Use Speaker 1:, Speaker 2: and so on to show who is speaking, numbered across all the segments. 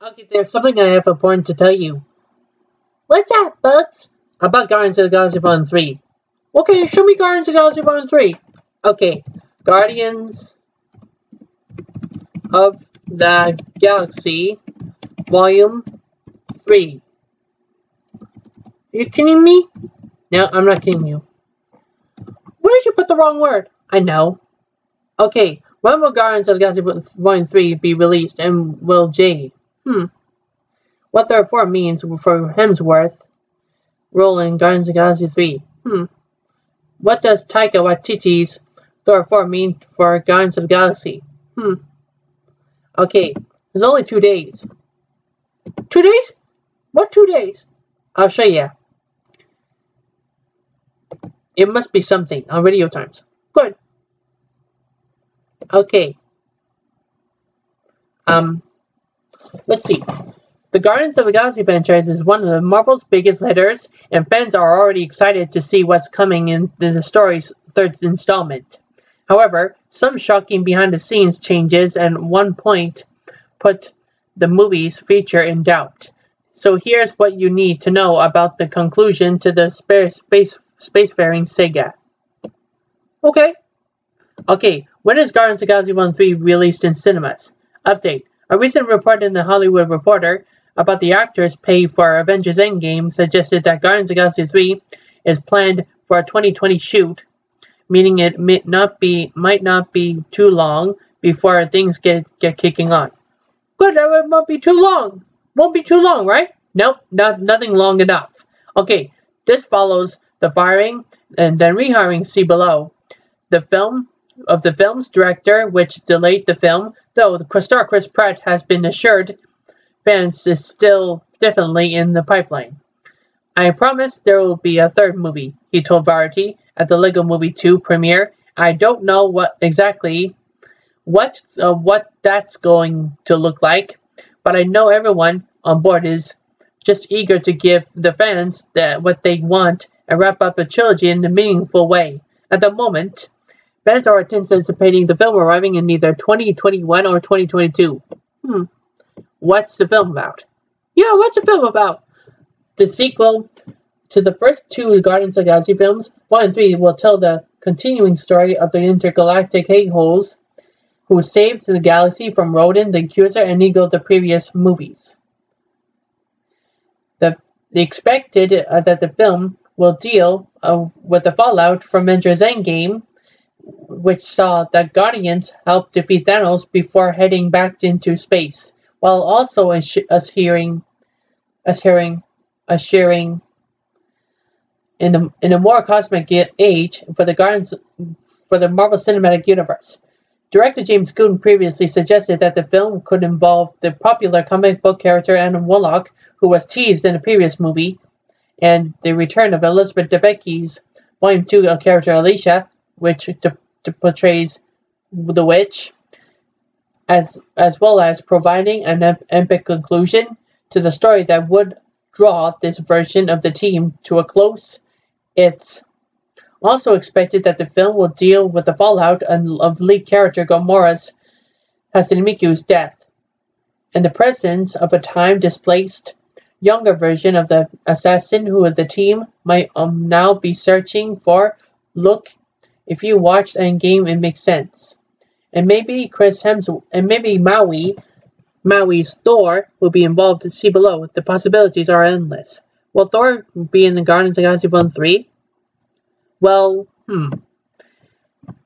Speaker 1: Okay, there's something I have important to tell you. What's that, Bugs? About Guardians of the Galaxy Volume 3. Okay, show me Guardians of the Galaxy Volume 3. Okay, Guardians of the Galaxy Volume 3. Are you kidding me? No, I'm not kidding you. Where did you put the wrong word? I know. Okay, when will Guardians of the Galaxy Volume 3 be released, and will J? What the reform means for Hemsworth role in Guardians of the Galaxy 3. What does Taika Waititi's Thor 4 mean for Guardians of the Galaxy? Okay, there's only 2 days. 2 days? What 2 days? I'll show you. It must be something on Radio Times. Good. Okay. Let's see. The Guardians of the Galaxy franchise is one of the Marvel's biggest hitters, and fans are already excited to see what's coming in the story's third installment. However, some shocking behind-the-scenes changes at one point put the movie's future in doubt. So here's what you need to know about the conclusion to the spacefaring saga. Okay, when is Guardians of the Galaxy Volume 3 released in cinemas? Update. A recent report in The Hollywood Reporter about the actors' pay for Avengers Endgame suggested that Guardians of the Galaxy 3 is planned for a 2020 shoot, meaning it might not be too long before things get kicking on. Good, that won't be too long. Won't be too long, right? Nope, nothing long enough. Okay, this follows the firing and then rehiring see below. The film's director, which delayed the film, though the star Chris Pratt has been assured fans is still definitely in the pipeline. I promise there will be a third movie, he told Variety at the Lego Movie 2 premiere. I don't know what that's going to look like, but I know everyone on board is just eager to give the fans what they want and wrap up a trilogy in a meaningful way. At the moment, fans are anticipating the film arriving in either 2021 or 2022. What's the film about? Yeah, what's the film about? The sequel to the first 2 Guardians of the Galaxy films, 1 and 3, will tell the continuing story of the intergalactic a-holes who saved the galaxy from Rodin, the Accuser, and Ego the previous movies. They expected that the film will deal with the fallout from Avengers Endgame, which saw that Guardians help defeat Thanos before heading back into space, while also assuring in a more cosmic age for the Marvel Cinematic Universe. Director James Gunn previously suggested that the film could involve the popular comic book character Adam Warlock, who was teased in a previous movie, and the return of Elizabeth Debicki's Volume 2 character Alicia, which portrays the witch, as well as providing an epic conclusion to the story that would draw this version of the team to a close. It's also expected that the film will deal with the fallout of lead character Gamora's Hasanmiku's death, and the presence of a time-displaced younger version of the assassin who the team might now be searching for. Look, if you watched Endgame, it makes sense. And maybe Maui's Thor will be involved. See below. The possibilities are endless. Will Thor be in the Guardians of the Galaxy Volume 3? Well,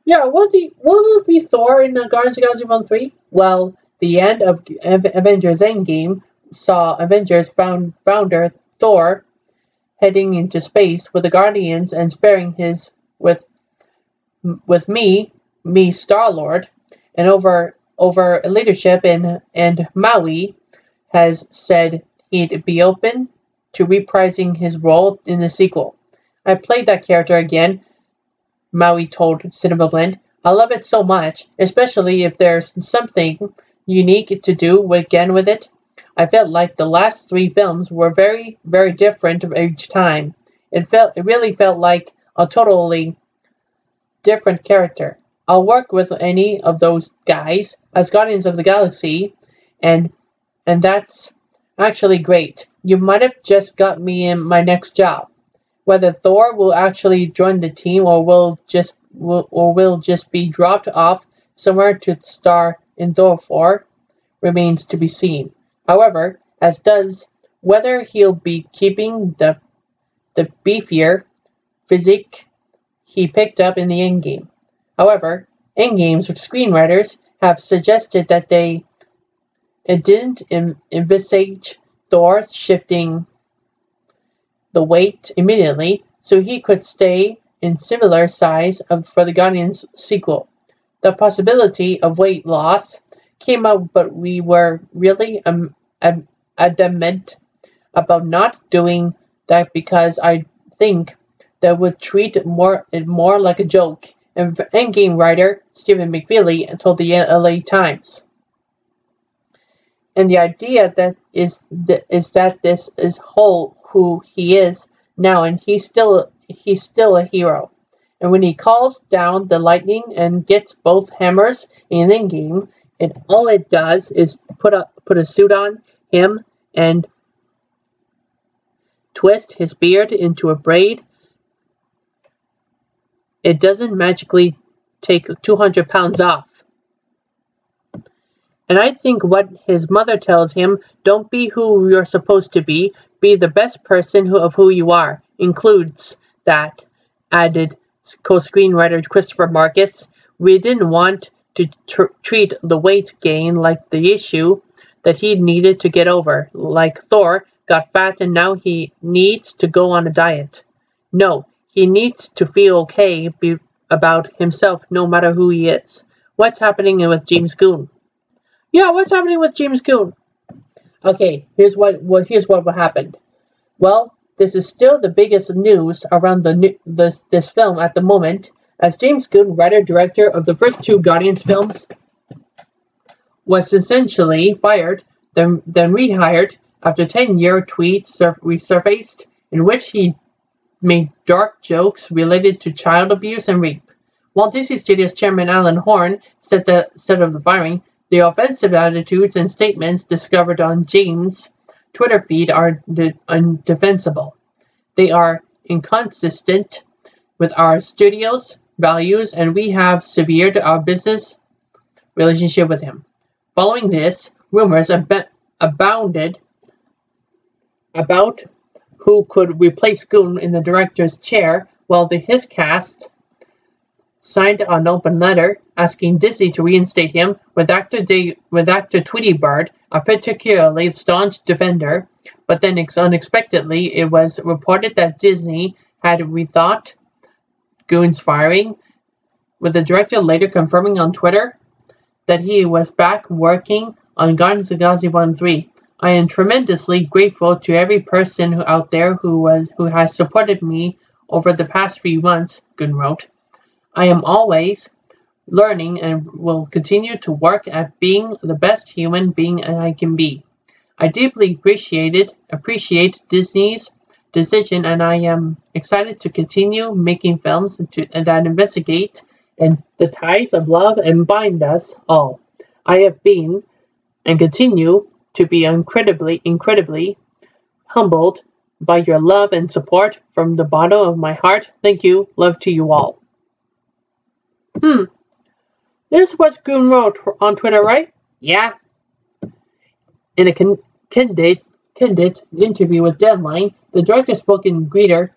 Speaker 1: yeah, will it be Thor in the Guardians of the Galaxy Volume 3? Well, the end of Avengers Endgame saw Avengers founder Thor heading into space with the Guardians and sparing his with me Star-Lord, and over leadership, and Maui has said he'd be open to reprising his role in the sequel. I played that character again, Maui told Cinema Blend. I love it so much, especially if there's something unique to do again with it. I felt like the last 3 films were very, very different each time. It really felt like a totally different character. I'll work with any of those guys as Guardians of the Galaxy, and and that's actually great. You might have just got me in my next job. Whether Thor will actually join the team or will just be dropped off somewhere to star in Thor 4 remains to be seen. However, as does whether he'll be keeping the beefier physique he picked up in the endgame. However, Endgame's screenwriters have suggested that it didn't envisage Thor shifting the weight immediately, so he could stay in similar size for the Guardians sequel. The possibility of weight loss came up, but we were really adamant about not doing that because I think that would treat it more like a joke. And Endgame writer Stephen McFeely told the LA Times. And the idea that is that this is who he is now, and he's still a hero. And when he calls down the lightning and gets both hammers in Endgame, and all it does is put a suit on him and twist his beard into a braid. It doesn't magically take 200 pounds off. And I think what his mother tells him, don't be who you're supposed to be the best person of who you are, includes that, added co-screenwriter Christopher Marcus. We didn't want to treat the weight gain like the issue that he needed to get over, like Thor got fat and now he needs to go on a diet. No, he needs to feel okay about himself no matter who he is. What's happening with James Gunn? Yeah, what's happening with James Gunn? Okay, here's what happened. Well, this is still the biggest news around this film at the moment, as James Gunn, writer-director of the first two Guardians films, was essentially fired, then rehired after 10-year tweets resurfaced in which he made dark jokes related to child abuse and rape. Walt Disney Studios chairman Alan Horn said of the firing, the offensive attitudes and statements discovered on James' Twitter feed are undefensible. They are inconsistent with our studio's values, and we have severed our business relationship with him. Following this, rumors abounded about who could replace Gunn in the director's chair, while his cast signed an open letter asking Disney to reinstate him, with actor Tweety Bird a particularly staunch defender. But then unexpectedly, it was reported that Disney had rethought Gunn's firing, with the director later confirming on Twitter that he was back working on Guardians of the Galaxy Vol. 3. I am tremendously grateful to every person out there who has supported me over the past few months, Gunn wrote. I am always learning and will continue to work at being the best human being I can be. I deeply appreciate Disney's decision, and I am excited to continue making films that investigate and the ties of love and bind us all. I have been and continue to be incredibly humbled by your love and support from the bottom of my heart. Thank you. Love to you all. This is what Gunn wrote on Twitter, right? Yeah. In a candid interview with Deadline, the director spoke in greater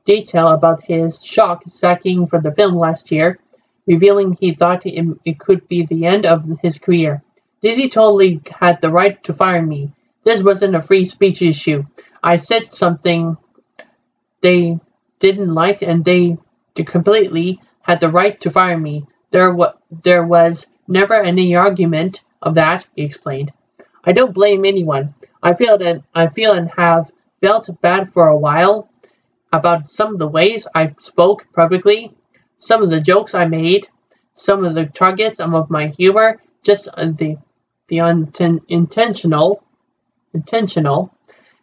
Speaker 1: detail about his shock sacking for the film last year, revealing he thought it could be the end of his career. Disney totally had the right to fire me. This wasn't a free speech issue. I said something they didn't like, and they completely had the right to fire me. There was never any argument of that, he explained. I don't blame anyone. I feel and have felt bad for a while about some of the ways I spoke publicly, some of the jokes I made, some of the targets of my humor, just the intentional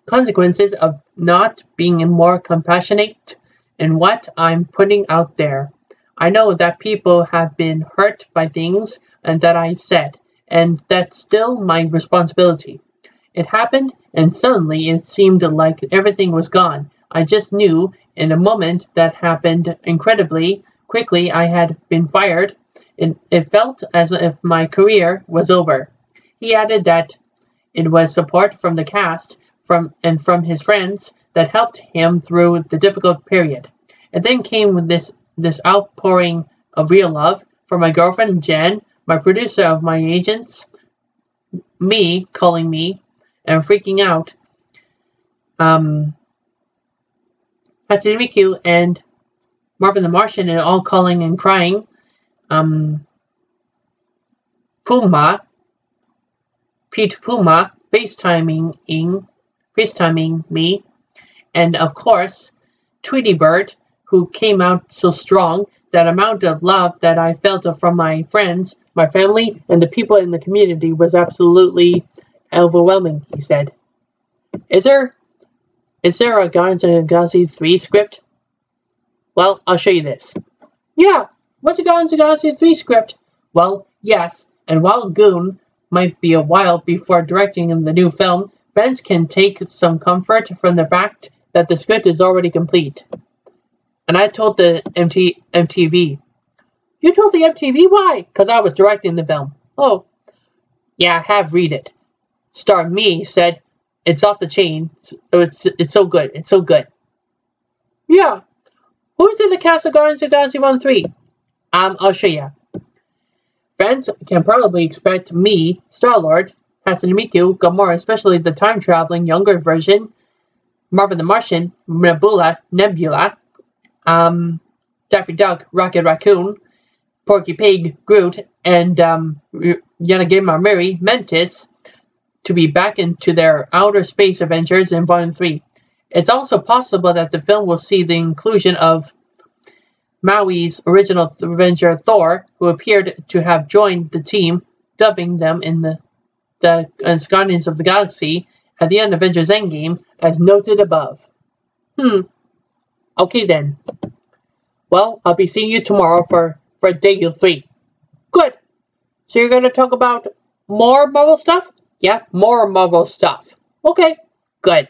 Speaker 1: consequences of not being more compassionate in what I'm putting out there. I know that people have been hurt by things and that I've said, and that's still my responsibility. It happened, and suddenly it seemed like everything was gone. I just knew, in a moment that happened incredibly quickly, I had been fired. It felt as if my career was over. He added that it was support from the cast from his friends that helped him through the difficult period. And then came with this outpouring of real love from my girlfriend Jen, my producer of my agents, me calling me and freaking out, Hatsune Miku and Marvin the Martian are all calling and crying. Pete Puma FaceTiming me, and of course, Tweety Bird, who came out so strong. That amount of love that I felt from my friends, my family, and the people in the community was absolutely overwhelming, he said. Is there a Guardians of the Galaxy 3 script? Well, I'll show you this. Yeah, what's a Guardians of the Galaxy 3 script? Well, yes, and while Goon might be a while before directing in the new film, fans can take some comfort from the fact that the script is already complete. And I told the MTV. You told the MTV? Why? Because I was directing the film. Oh, yeah, have read it. Star Me said, it's off the chain. It's so good. It's so good. Yeah. Who's in the cast of Guardians of the Galaxy Vol. 3? I'll show you. Fans can probably expect me, Star-Lord, Hatsune Miku, Gamora, especially the time-traveling younger version, Marvin the Martian, Nebula, Daffy Duck, Rocket Raccoon, Porky Pig, Groot, and Yanagima Miri, Mantis, to be back into their outer space adventures in Volume 3. It's also possible that the film will see the inclusion of Maui's original Avenger Thor, who appeared to have joined the team, dubbing them in the Guardians of the Galaxy at the end of Avengers Endgame, as noted above. Okay then. Well, I'll be seeing you tomorrow for day 3. Good. So you're going to talk about more Marvel stuff? Yeah, more Marvel stuff. Okay, good.